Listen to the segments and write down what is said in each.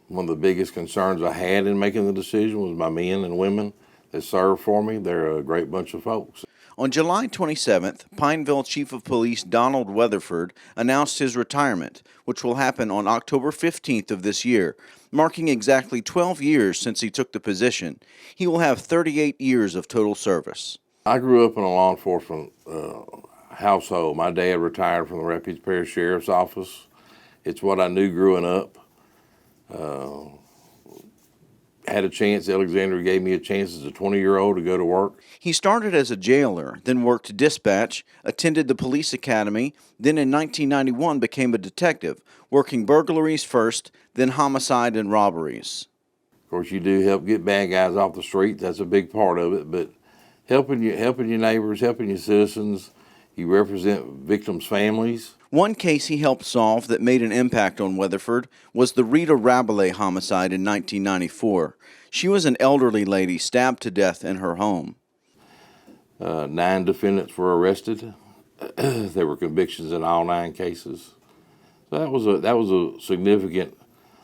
One of the biggest concerns I had in making the decision was my men and women that serve for me. They're a great bunch of folks. On July 27th, Pineville Chief of Police Donald Weatherford announced his retirement, which will happen on October 15th of this year, marking exactly 12 years since he took the position. He will have 38 years of total service. I grew up in a law enforcement household. My dad retired from the Rapides Parish Sheriff's Office. It's what I knew growing up. Had a chance, Alexandria gave me a chance as a 20-year-old to go to work. He started as a jailer, then worked dispatch, attended the police academy, then in 1991 became a detective, working burglaries first, then homicide and robberies. Of course, you do help get bad guys off the street. That's a big part of it, but helping your neighbors, helping your citizens. You represent victims' families. One case he helped solve that made an impact on Weatherford was the Rita Rabelais homicide in 1994. She was an elderly lady stabbed to death in her home. 9 defendants were arrested. There were convictions in all 9 cases. So that was a significant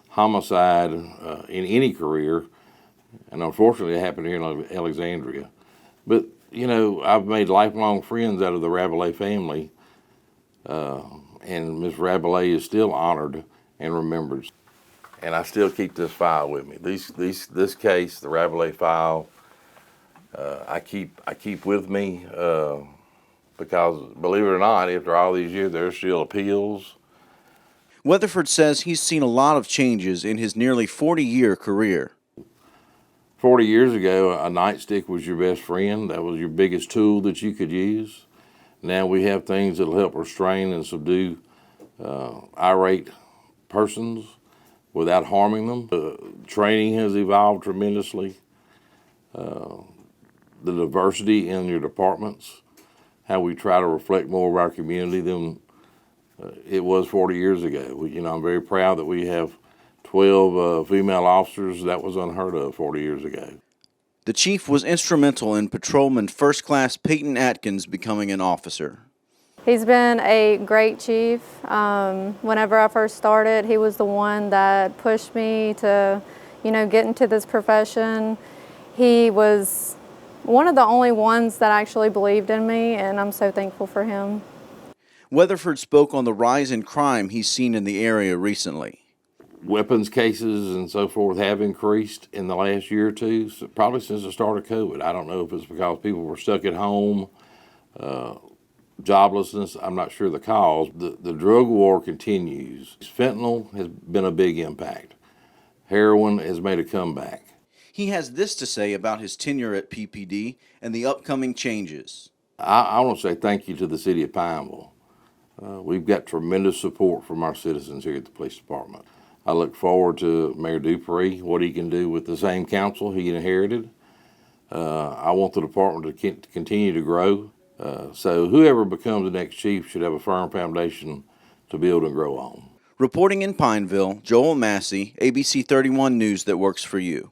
homicide in any career, and unfortunately it happened here in Alexandria. But you know, I've made lifelong friends out of the Rabelais family, and Ms. Rabelais is still honored and remembered. And I still keep this file with me. This case, the Rabelais file, I keep with me because, believe it or not, after all these years, there's still appeals. Weatherford says he's seen a lot of changes in his nearly 40-year career. 40 years ago, a nightstick was your best friend. That was your biggest tool that you could use. Now we have things that will help restrain and subdue irate persons without harming them. Training has evolved tremendously. The diversity in your departments, how we try to reflect more of our community than it was 40 years ago. I'm very proud that we have 12 female officers. That was unheard of 40 years ago. The chief was instrumental in Patrolman First Class Peyton Atkins becoming an officer. He's been a great chief. Whenever I first started, he was the one that pushed me to, get into this profession. He was one of the only ones that actually believed in me, and I'm so thankful for him. Weatherford spoke on the rise in crime he's seen in the area recently. Weapons cases and so forth have increased in the last year or two, probably since the start of COVID. I don't know if it's because people were stuck at home, joblessness. I'm not sure the cause. The drug war continues. Fentanyl has been a big impact. Heroin has made a comeback. He has this to say about his tenure at PPD and the upcoming changes. I want to say thank you to the city of Pineville. We've got tremendous support from our citizens here at the police department. I look forward to Mayor Dupree, what he can do with the same council he inherited. I want the department to continue to grow. So whoever becomes the next chief should have a firm foundation to build and grow on. Reporting in Pineville, Joel Massey, ABC 31 News that works for you.